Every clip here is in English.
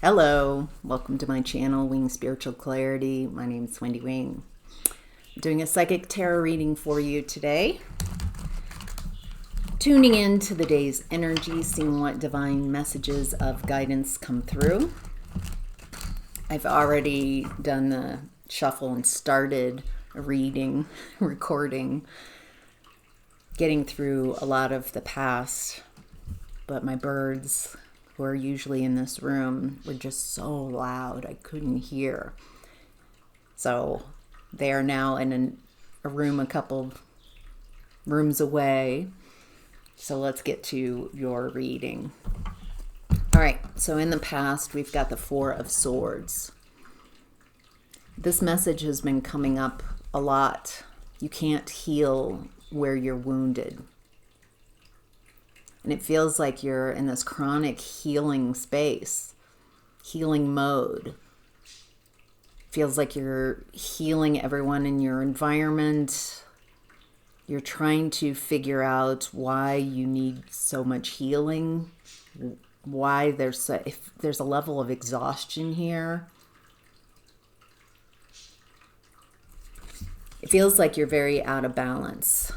Hello, welcome to my channel, Wing Spiritual Clarity. My name is Wendy Wing. I'm doing a psychic tarot reading for you today. Tuning in to the day's energy, seeing what divine messages of guidance come through. I've already done the shuffle and started a reading, recording, getting through a lot of the past, but my birds who are usually in this room were just so loud I couldn't hear. So they are now in a room a couple rooms away. So let's get to your reading. All right, so in the past, we've got the Four of Swords. This message has been coming up a lot. You can't heal where you're wounded. And it feels like you're in this chronic healing space, healing mode. Feels like you're healing everyone in your environment. You're trying to figure out why you need so much healing, why if there's a level of exhaustion here. It feels like you're very out of balance.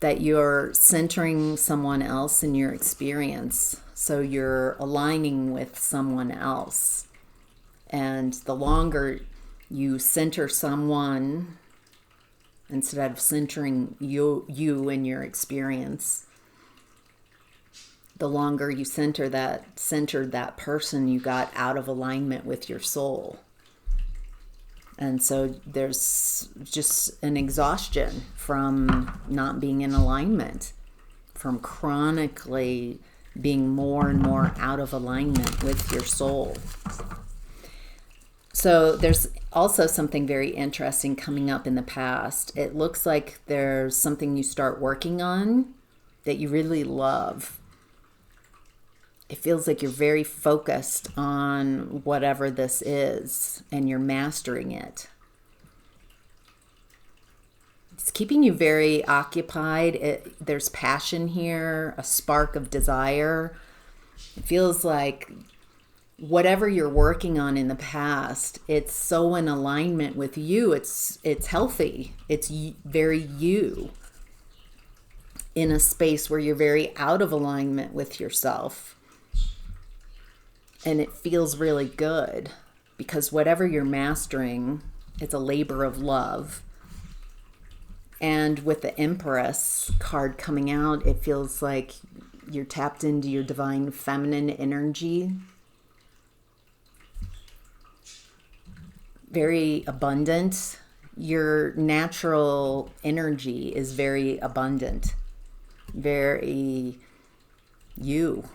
That you're centering someone else in your experience. So you're aligning with someone else. And the longer you center someone instead of centering you in your experience, the longer you centered that person, you got out of alignment with your soul. And so there's just an exhaustion from not being in alignment, from chronically being more and more out of alignment with your soul. So there's also something very interesting coming up in the past. It looks like there's something you start working on that you really love. It feels like you're very focused on whatever this is and you're mastering it. It's keeping you very occupied. There's passion here, a spark of desire. It feels like whatever you're working on in the past, it's so in alignment with you. It's healthy. It's very you in a space where you're very out of alignment with yourself. And it feels really good because whatever you're mastering, it's a labor of love. And with the Empress card coming out, it feels like you're tapped into your divine feminine energy. Very abundant. Your natural energy is very abundant. Very you.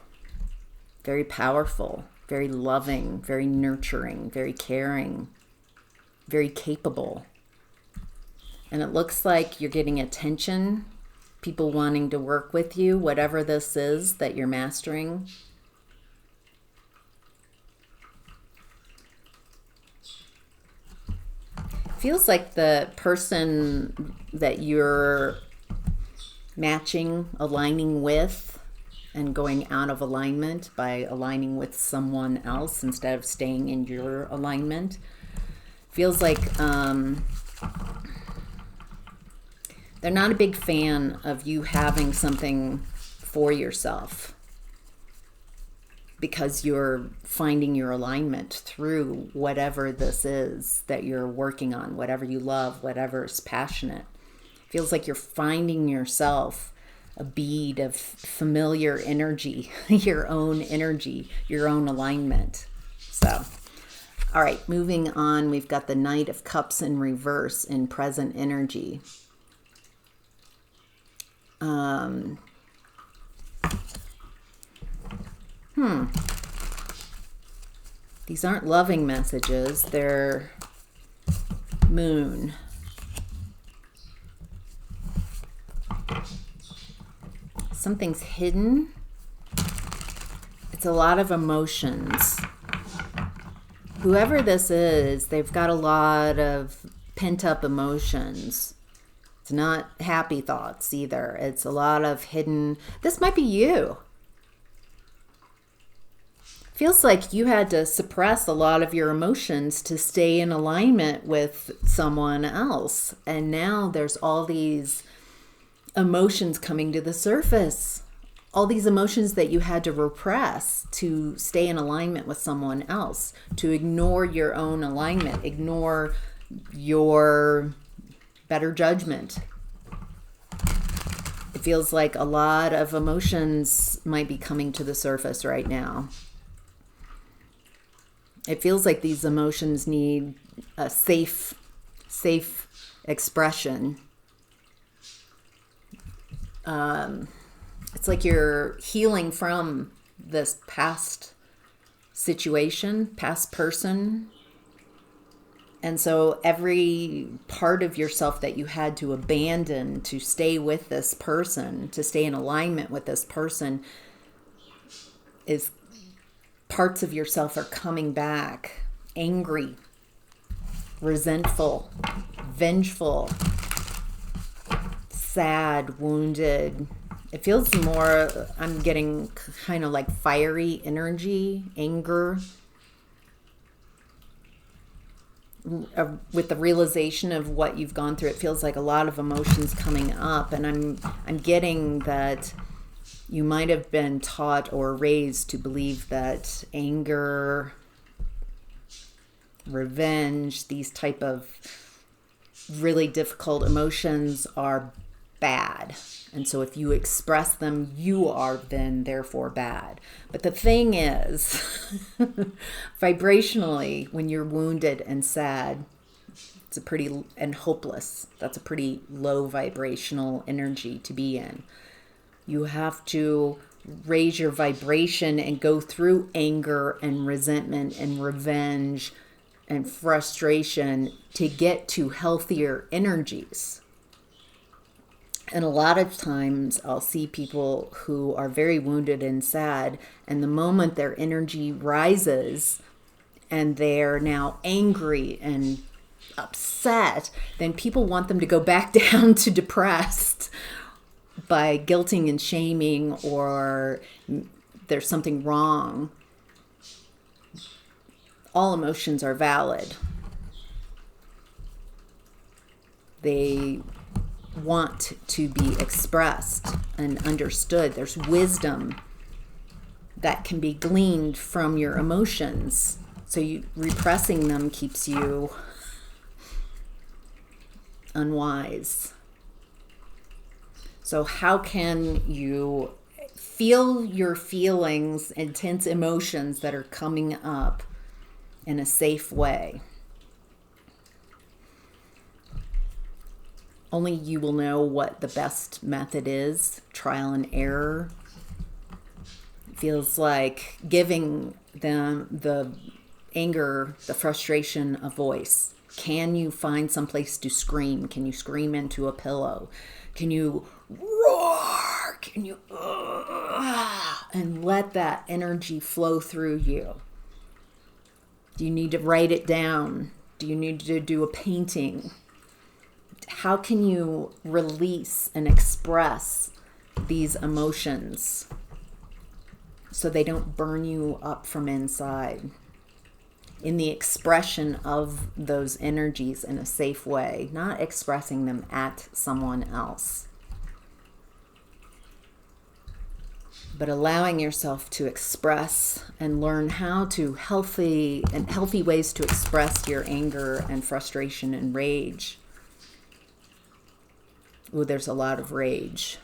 Very powerful. Very loving, very nurturing, very caring, very capable. And it looks like you're getting attention, people wanting to work with you, whatever this is that you're mastering. Feels like the person that you're matching, aligning with, and going out of alignment by aligning with someone else instead of staying in your alignment. Feels like they're not a big fan of you having something for yourself because you're finding your alignment through whatever this is that you're working on, whatever you love, whatever is passionate. Feels like you're finding yourself a bead of familiar energy, your own energy, your own alignment. So, all right, moving on, we've got the Knight of Cups in reverse in present energy. These aren't loving messages, they're moon. Something's hidden. It's a lot of emotions. Whoever this is, they've got a lot of pent-up emotions. It's not happy thoughts either. It's a lot of hidden. This might be you. Feels like you had to suppress a lot of your emotions to stay in alignment with someone else. And now there's all these emotions coming to the surface. All these emotions that you had to repress to stay in alignment with someone else, to ignore your own alignment, ignore your better judgment. It feels like a lot of emotions might be coming to the surface right now. It feels like these emotions need a safe expression. It's like you're healing from this past situation, past person. And so every part of yourself that you had to abandon to stay with this person, to stay in alignment with this person, is parts of yourself are coming back, angry, resentful, vengeful, sad, wounded. It feels more, I'm getting kind of like fiery energy, anger, with the realization of what you've gone through. It feels like a lot of emotions coming up, and I'm getting that you might have been taught or raised to believe that anger, revenge, these type of really difficult emotions are bad. And so if you express them, you are then therefore bad. But the thing is, vibrationally, when you're wounded and sad, and hopeless, that's a pretty low vibrational energy to be in. You have to raise your vibration and go through anger and resentment and revenge and frustration to get to healthier energies. And a lot of times I'll see people who are very wounded and sad, and the moment their energy rises and they're now angry and upset, then people want them to go back down to depressed by guilting and shaming, or there's something wrong. All emotions are valid. They want to be expressed and understood. There's wisdom that can be gleaned from your emotions. So repressing them keeps you unwise. So how can you feel your feelings, intense emotions that are coming up in a safe way? Only you will know what the best method is. Trial and error. It feels like giving them the anger, the frustration, a voice. Can you find some place to scream? Can you scream into a pillow? Can you roar? Can you and let that energy flow through you? Do you need to write it down? Do you need to do a painting? How can you release and express these emotions so they don't burn you up from inside? In the expression of those energies in a safe way, not expressing them at someone else, but allowing yourself to express and learn how to healthy ways to express your anger and frustration and rage. Ooh, there's a lot of rage.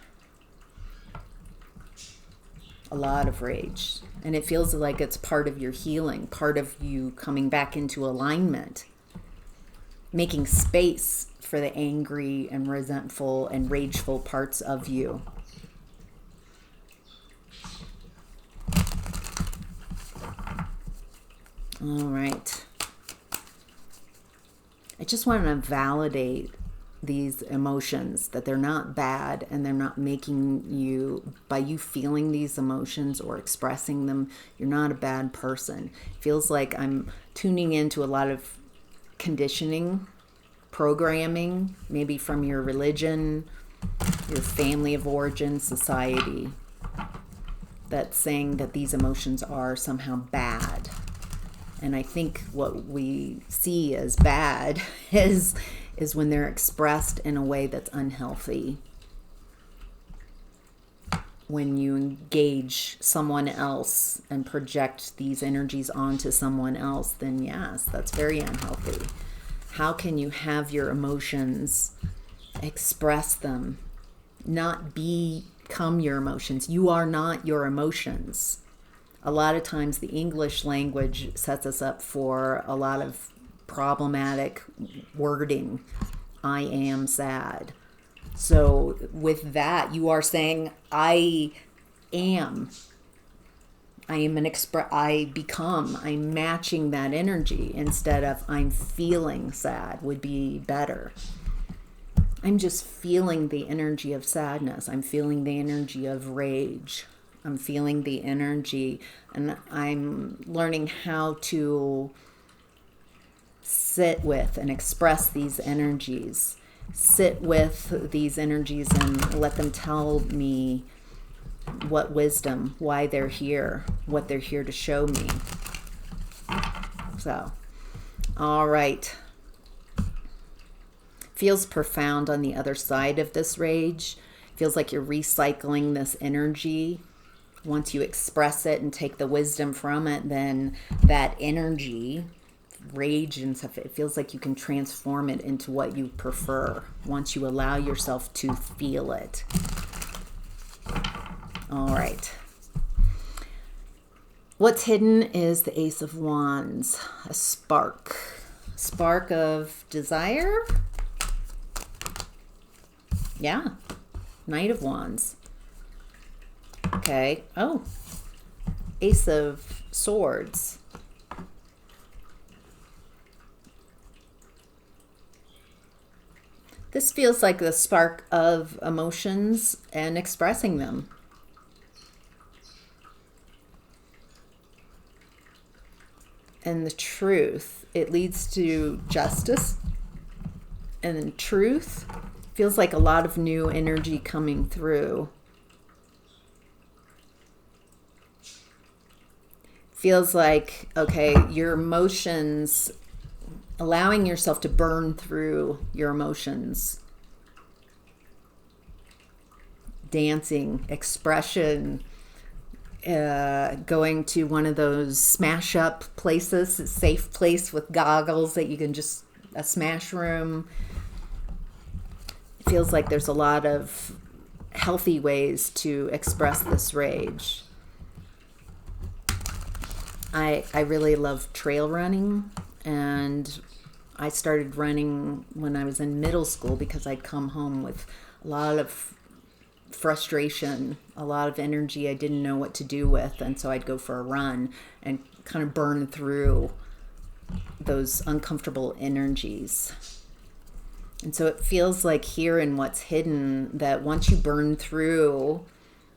A lot of rage. And it feels like it's part of your healing, part of you coming back into alignment, making space for the angry and resentful and rageful parts of you. All right. I just want to validate these emotions, that they're not bad and they're not making you, by you feeling these emotions or expressing them, you're not a bad person. It feels like I'm tuning into a lot of conditioning, programming, maybe from your religion, your family of origin, society, that's saying that these emotions are somehow bad. And I think what we see as bad is when they're expressed in a way that's unhealthy. When you engage someone else and project these energies onto someone else, then yes, that's very unhealthy. How can you have your emotions, express them, not become your emotions? You are not your emotions. A lot of times the English language sets us up for a lot of problematic wording. I am sad. So with that, you are saying, I am. I become. I'm matching that energy instead of I'm feeling sad would be better. I'm just feeling the energy of sadness. I'm feeling the energy of rage. I'm feeling the energy, and I'm learning how to sit with and express these energies. Sit with these energies and let them tell me what wisdom, why they're here, what they're here to show me. So, all right. Feels profound on the other side of this rage. Feels like you're recycling this energy. Once you express it and take the wisdom from it, then that energy, rage and stuff, it feels like you can transform it into what you prefer once you allow yourself to feel it. All right. What's hidden is the Ace of Wands, a spark of desire. Yeah. Knight of Wands. Okay. Oh. Ace of Swords. This feels like the spark of emotions and expressing them. And the truth, it leads to justice. And then truth feels like a lot of new energy coming through. Feels like, okay, your emotions, allowing yourself to burn through your emotions. Dancing, expression, going to one of those smash up places, a safe place with goggles that you can just, a smash room. It feels like there's a lot of healthy ways to express this rage. I really love trail running, and I started running when I was in middle school because I'd come home with a lot of frustration, a lot of energy I didn't know what to do with, and so I'd go for a run and kind of burn through those uncomfortable energies. And so it feels like here in What's Hidden that once you burn through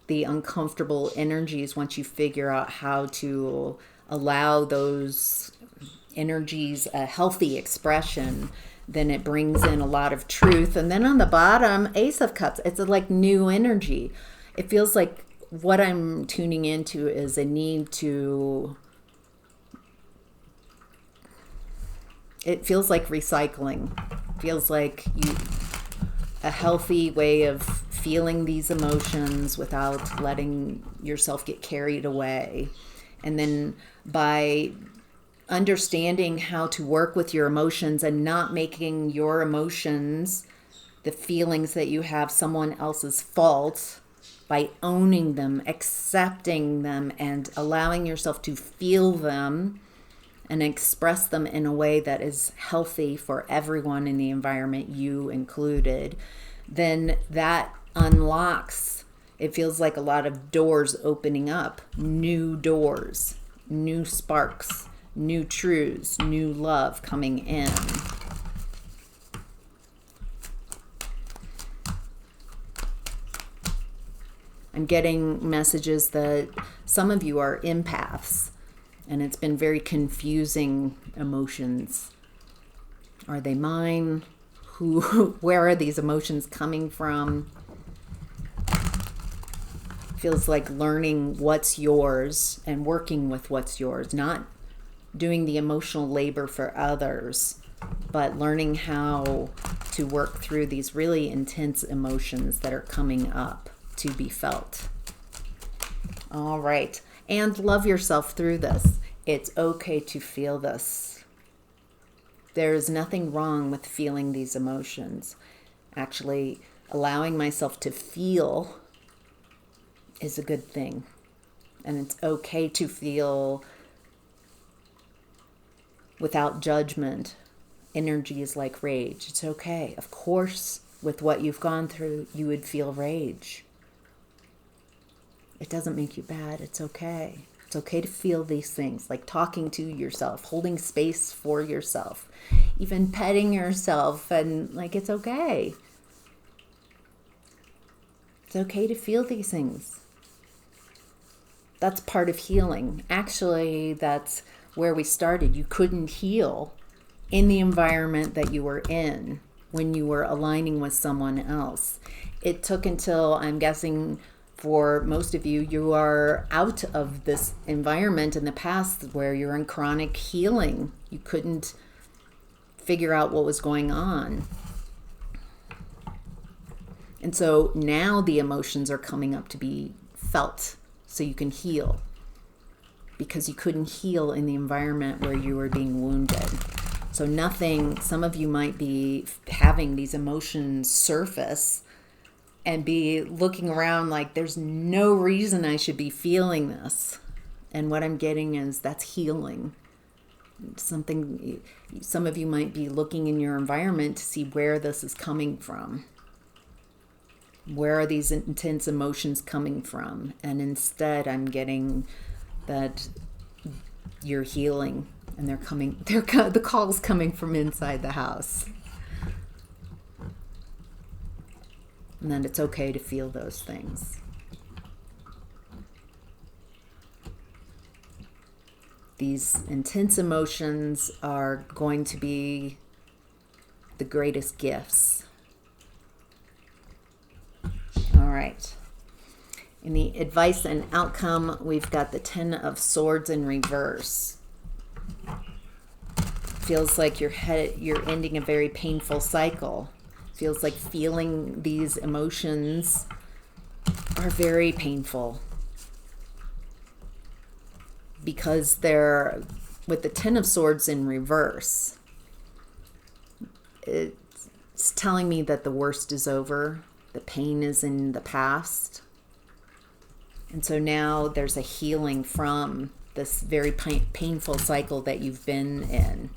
the uncomfortable energies, once you figure out how to allow those energies a healthy expression, then it brings in a lot of truth. And then on the bottom, Ace of Cups, it's like new energy. It feels like what I'm tuning into is a need to, it feels like recycling. It feels like a healthy way of feeling these emotions without letting yourself get carried away. And then by understanding how to work with your emotions and not making your emotions, the feelings that you have, someone else's fault, by owning them, accepting them, and allowing yourself to feel them and express them in a way that is healthy for everyone in the environment, you included, then that unlocks, it feels like a lot of doors opening up, new doors, new sparks, new truths, new love coming in. I'm getting messages that some of you are empaths, and it's been very confusing emotions. Are they mine? Where are these emotions coming from? Feels like learning what's yours and working with what's yours, not doing the emotional labor for others, but learning how to work through these really intense emotions that are coming up to be felt. All right. And love yourself through this. It's okay to feel this. There is nothing wrong with feeling these emotions. Actually, allowing myself to feel is a good thing. And it's okay to feel without judgment. Energy is like rage. It's okay. Of course, with what you've gone through, you would feel rage. It doesn't make you bad. It's okay. It's okay to feel these things, like talking to yourself, holding space for yourself, even petting yourself, and like it's okay. It's okay to feel these things. That's part of healing. Actually, that's where we started. You couldn't heal in the environment that you were in when you were aligning with someone else. It took until, I'm guessing, for most of you, you are out of this environment in the past where you're in chronic healing. You couldn't figure out what was going on. And so now the emotions are coming up to be felt so you can heal, because you couldn't heal in the environment where you were being wounded. So nothing, some of you might be having these emotions surface and be looking around like there's no reason I should be feeling this. And what I'm getting is that's healing. Something, some of you might be looking in your environment to see where this is coming from. Where are these intense emotions coming from? And instead I'm getting that you're healing, and the call's coming from inside the house. And then it's okay to feel those things. These intense emotions are going to be the greatest gifts. All right. In the advice and outcome, we've got the Ten of Swords in reverse. Feels like you're ending a very painful cycle. Feels like feeling these emotions are very painful, because they're with the Ten of Swords in reverse. It's telling me that the worst is over. The pain is in the past. And so now there's a healing from this very painful cycle that you've been in,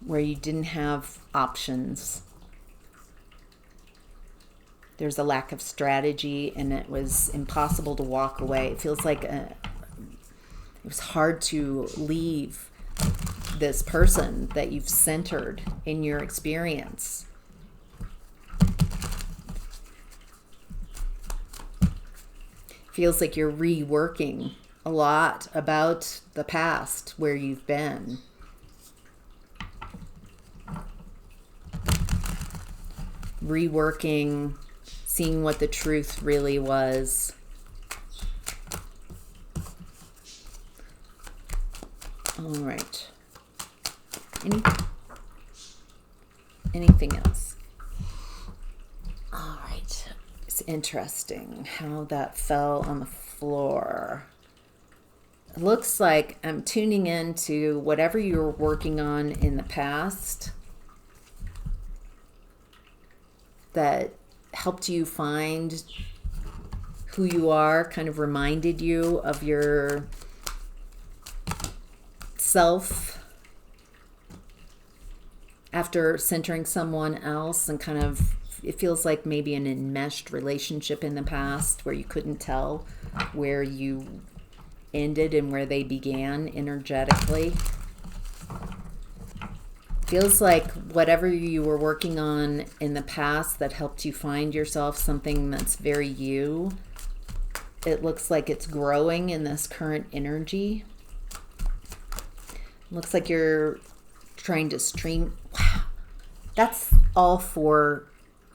where you didn't have options. There's a lack of strategy, and it was impossible to walk away. It feels like it was hard to leave this person that you've centered in your experience. Feels like you're reworking a lot about the past where you've been. Reworking, seeing what the truth really was. All right. Anything else? All right. It's interesting how that fell on the floor. It looks like I'm tuning into whatever you were working on in the past that helped you find who you are, kind of reminded you of your self after centering someone else, and kind of, it feels like maybe an enmeshed relationship in the past where you couldn't tell where you ended and where they began energetically. Feels like whatever you were working on in the past that helped you find yourself, something that's very you, it looks like it's growing in this current energy. Looks like you're trying to stream. Wow. That's all 4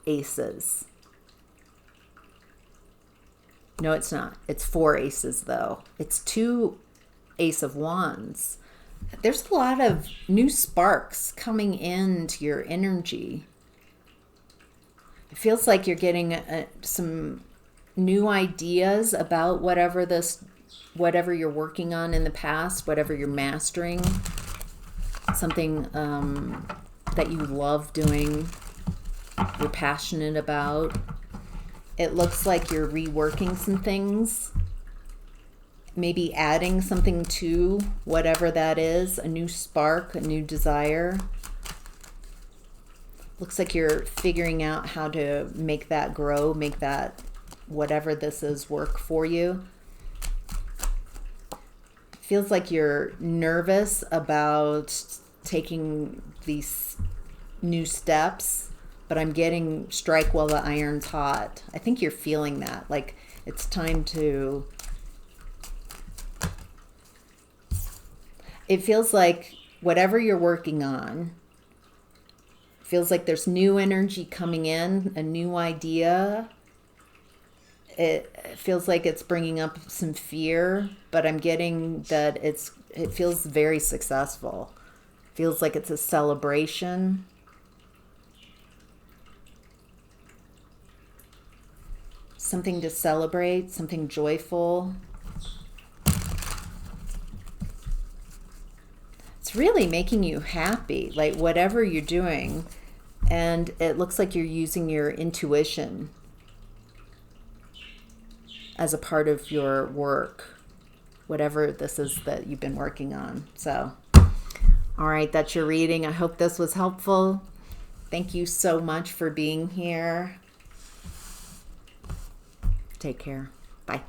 aces. No, it's not. It's 4 aces, though. It's 2 Ace of Wands. There's a lot of new sparks coming into your energy. It feels like you're getting some new ideas about whatever you're working on in the past, whatever you're mastering, something that you love doing, you're passionate about. It looks like you're reworking some things, maybe adding something to whatever that is, a new spark, a new desire. Looks like you're figuring out how to make that grow, make that, whatever this is, work for you. Feels like you're nervous about taking these new steps, but I'm getting strike while the iron's hot. I think you're feeling that, like it's time to... It feels like whatever you're working on, feels like there's new energy coming in, a new idea. It feels like it's bringing up some fear, but I'm getting that it feels very successful. Feels like it's a celebration. Something to celebrate, something joyful. It's really making you happy, like whatever you're doing. And it looks like you're using your intuition as a part of your work, whatever this is that you've been working on. So, all right, that's your reading. I hope this was helpful. Thank you so much for being here. Take care. Bye.